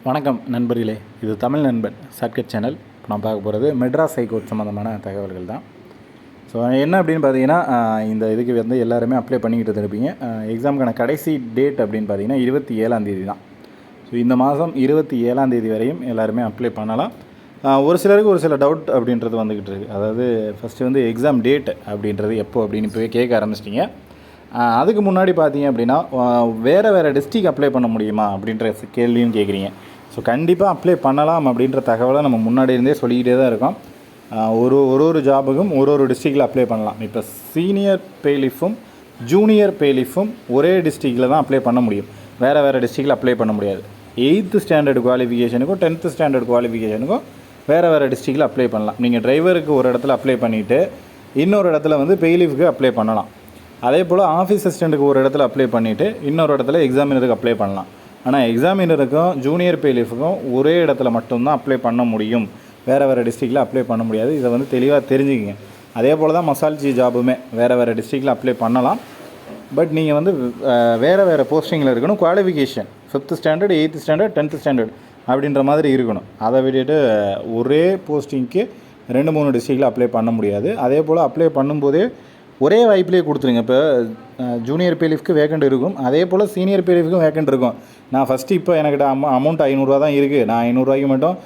வணக்கம் நண்பர்களே, இது தமிழ் நண்பன் ஷார்ட்கட் சேனல். இப்போ நான் பார்க்க போகிறது மெட்ராஸ் ஹைகோர்ட் சம்மந்தமான தகவல்கள் தான். ஸோ என்ன அப்படின்னு பார்த்தீங்கன்னா, இந்த இதுக்கு வந்து எல்லாருமே அப்ளை பண்ணிக்கிட்டு இருப்பீங்க. எக்ஸாமுக்கான கடைசி டேட் அப்படின்னு பார்த்தீங்கன்னா 27ஆம் தான். ஸோ இந்த மாதம் 27ஆம் வரையும் எல்லாருமே அப்ளை பண்ணலாம். ஒரு சிலருக்கு ஒரு சில டவுட் அப்படின்றது வந்துக்கிட்டு இருக்குது. அதாவது ஃபஸ்ட்டு வந்து எக்ஸாம் டேட் அப்படின்றது எப்போ அப்படின்னு இப்போவே கேட்க ஆரம்பிச்சிட்டிங்க. அதுக்கு முன்னாடி பார்த்தீங்க அப்படின்னா, வேறு டிஸ்ட்ரிக் அப்ளை பண்ண முடியுமா அப்படின்ற கேள்வியும் கேட்குறீங்க. ஸோ கண்டிப்பாக அப்ளை பண்ணலாம் அப்படின்ற தகவலை நம்ம முன்னாடி இருந்தே சொல்லிக்கிட்டே தான் இருக்கோம். ஒரு ஜாபுக்கும் ஒரு டிஸ்ட்ரிக்டில் அப்ளை பண்ணலாம். இப்போ சீனியர் பேலிஃபும் ஜூனியர் பேலிஃபும் ஒரே டிஸ்ட்ரிக்டில் தான் அப்ளை பண்ண முடியும். வேறு டிஸ்ட்ரிக்டில் அப்ளை பண்ண முடியாது. 8th ஸ்டாண்டர்ட் குவாலிஃபிகேஷனுக்கும் 10th ஸ்டாண்டர்ட் குவாலிஃபிகேஷனுக்கும் வேறு டிஸ்ட்ரிக்டில் அப்ளை பண்ணலாம். நீங்கள் டிரைவருக்கு ஒரு இடத்துல அப்ளை பண்ணிவிட்டு இன்னொரு இடத்துல வந்து பெய்லிஃப்க்கு அப்ளை பண்ணலாம். அதே போல் ஆஃபீஸ் அசிஸ்டண்ட்டுக்கு ஒரு இடத்துல அப்ளை பண்ணிவிட்டு இன்னொரு இடத்துல எக்ஸாமினருக்கு அப்ளை பண்ணலாம். ஆனால் எக்ஸாமினருக்கும் ஜூனியர் பேலிஃபுக்கும் ஒரே இடத்துல மட்டும்தான் அப்ளை பண்ண முடியும். வேறு டிஸ்ட்ரிக்டில் அப்ளை பண்ண முடியாது. இதை வந்து தெளிவாக தெரிஞ்சுக்கிங்க. அதே போல் தான் மசால்ஜி ஜாபுமே வேறு டிஸ்ட்ரிக்டில் அப்ளை பண்ணலாம். பட் நீங்கள் வந்து வேறு போஸ்டிங்கில் இருக்கணும். Qualification 5th standard 8th standard 10th standard அப்படின்ற மாதிரி இருக்கணும். அதை விட்டுட்டு ஒரே போஸ்டிங்க்கு 2-3 டிஸ்ட்ரிக்டில் அப்ளை பண்ண முடியாது. அதே போல் அப்ளை பண்ணும்போதே ஒரே வாய்ப்பிலே கொடுத்துருங்க. இப்போ ஜூனியர் பேலிஃப்க்கு வேக்கண்ட் இருக்கும், அதே போல் சீனியர் பேலிஃப்க்கும் வேக்கண்ட் இருக்கும். நான் ஃபஸ்ட்டு இப்போ எனக்கிட்ட அமௌண்ட் 500 தான் இருக்குது, நான் 500 மட்டும்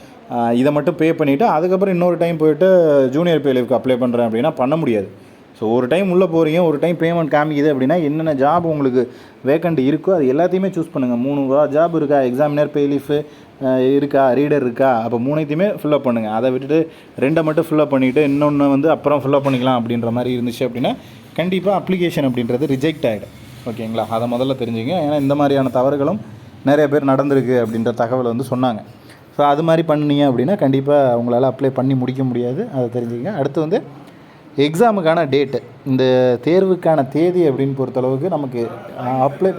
இதை மட்டும் பே பண்ணிவிட்டு அதுக்கப்புறம் இன்னொரு டைம் போய்ட்டு ஜூனியர் பேலிஃப்க்கு அப்ளை பண்ணுறேன் அப்படின்னா பண்ண முடியாது. ஸோ ஒரு டைம் உள்ளே போகிறீங்க, ஒரு டைம் பேமெண்ட் காமிக்குது அப்படின்னா என்னென்ன ஜாப் உங்களுக்கு வேக்கண்ட் இருக்கோ அது எல்லாத்தையுமே சூஸ் பண்ணுங்கள். 3 ஜாப் இருக்கா, எக்ஸாமினர் பேலிஃபு இருக்கா, ரீடர் இருக்கா, அப்போ 3த்தையுமே ஃபில்லப் பண்ணுங்கள். அதை விட்டுட்டு 2 மட்டும் ஃபில்லப் பண்ணிவிட்டு இன்னொன்று வந்து அப்புறம் ஃபில்லப் பண்ணிக்கலாம் அப்படின்ற மாதிரி இருந்துச்சு அப்படின்னா கண்டிப்பாக அப்ளிகேஷன் அப்படின்றது ரிஜெக்ட் ஆகிடும். ஓகேங்களா? அதை முதல்ல தெரிஞ்சுங்க. ஏன்னா இந்த மாதிரியான தவறுகளும் நிறைய பேர் நடந்திருக்கு அப்படின்ற தகவலை வந்து சொன்னாங்க. ஸோ அது மாதிரி பண்ணீங்க அப்படின்னா கண்டிப்பாக அவங்களால அப்ளை பண்ணி முடிக்க முடியாது. அதை தெரிஞ்சுங்க. அடுத்து வந்து எக்ஸாமுக்கான டேட்டு, இந்த தேர்வுக்கான தேதி அப்படின்னு பொறுத்தளவுக்கு நமக்கு அப்ளை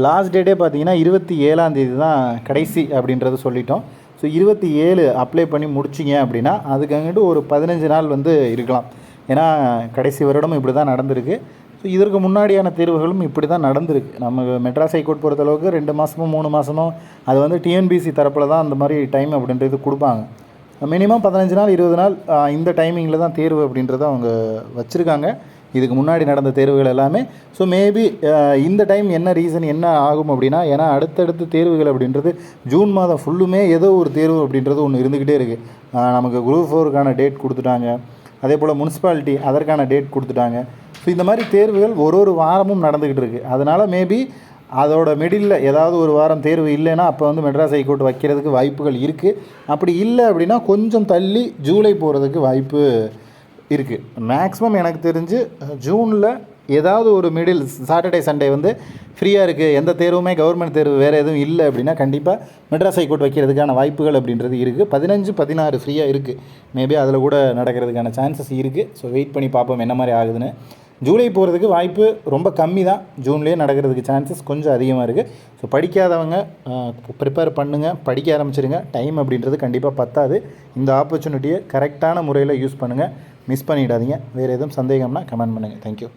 லாஸ்ட் டேட்டே பார்த்தீங்கன்னா 27ஆம் தான் கடைசி அப்படின்றது சொல்லிட்டோம். ஸோ 27 அப்ளை பண்ணி முடிச்சிங்க அப்படின்னா அதுக்கு ஒரு 15 நாள் வந்து இருக்கலாம். ஏன்னா கடைசி வருடமும் இப்படி தான் நடந்திருக்கு. ஸோ இதற்கு முன்னாடியான தேர்வுகளும் இப்படி தான் நடந்திருக்கு. நம்ம மெட்ராஸ் ஹைகோர்ட் பொறுத்தளவுக்கு 2 மாதமோ 3 மாதமோ அது வந்து டிஎன்பிசி தரப்பில் தான் அந்த மாதிரி டைம் அப்படின்றது கொடுப்பாங்க. மினிமம் 15 நாள் 20 நாள் இந்த டைமிங்கில் தான் தேர்வு அப்படின்றத அவங்க வச்சுருக்காங்க. இதுக்கு முன்னாடி நடந்த தேர்வுகள் எல்லாமே. ஸோ மேபி இந்த டைம் என்ன ரீசன் என்ன ஆகும் அப்படின்னா, ஏன்னா அடுத்தடுத்து தேர்வுகள் அப்படின்றது ஜூன் மாதம் ஃபுல்லுமே ஏதோ ஒரு தேர்வு அப்படின்றது ஒன்று இருந்துக்கிட்டே இருக்குது. நமக்கு குரூப் 4க்கான டேட் கொடுத்துட்டாங்க, அதே போல் முனிசிபாலிட்டி அதற்கான டேட் கொடுத்துட்டாங்க. ஸோ இந்த மாதிரி தேர்வுகள் ஒரு வாரமும் நடந்துக்கிட்டு இருக்குது. அதனால் மேபி அதோட மிடில் ஏதாவது ஒரு வாரம் தேர்வு இல்லைன்னா அப்போ வந்து மெட்ராஸ் ஹைகோர்ட் வைக்கிறதுக்கு வாய்ப்புகள் இருக்குது. அப்படி இல்லை அப்படின்னா கொஞ்சம் தள்ளி ஜூலை போகிறதுக்கு வாய்ப்பு இருக்குது. மேக்ஸிமம் எனக்கு தெரிஞ்சு ஜூனில் ஏதாவது ஒரு மிடில் சாட்டர்டே சண்டே வந்து ஃப்ரீயாக இருக்குது, எந்த தேர்வுமே கவர்மெண்ட் தேர்வு வேறு எதுவும் இல்லை அப்படின்னா கண்டிப்பாக மெட்ராஸ் ஹைகோர்ட் வைக்கிறதுக்கான வாய்ப்புகள் அப்படின்றது இருக்குது. 15, 16 ஃப்ரீயாக இருக்குது. மேபி அதில் கூட நடக்கிறதுக்கான சான்சஸ் இருக்குது. ஸோ வெயிட் பண்ணி பார்ப்போம் என்ன மாதிரி ஆகுதுன்னு. ஜூலை போகிறதுக்கு வாய்ப்பு ரொம்ப கம்மி தான். ஜூன்லேயே நடக்கிறதுக்கு சான்சஸ் கொஞ்சம் அதிகமாக இருக்குது. ஸோ படிக்காதவங்க ப்ரிப்பேர் பண்ணுங்கள், படிக்க ஆரம்பிச்சிருங்க. டைம் அப்படின்றது கண்டிப்பாக பத்தாது. இந்த ஆப்பர்ச்சுனிட்டியை கரெக்டான முறையில் யூஸ் பண்ணுங்கள், மிஸ் பண்ணிடாதீங்க. வேறு எதுவும் சந்தேகம்னா கமெண்ட் பண்ணுங்கள். தேங்க்யூ.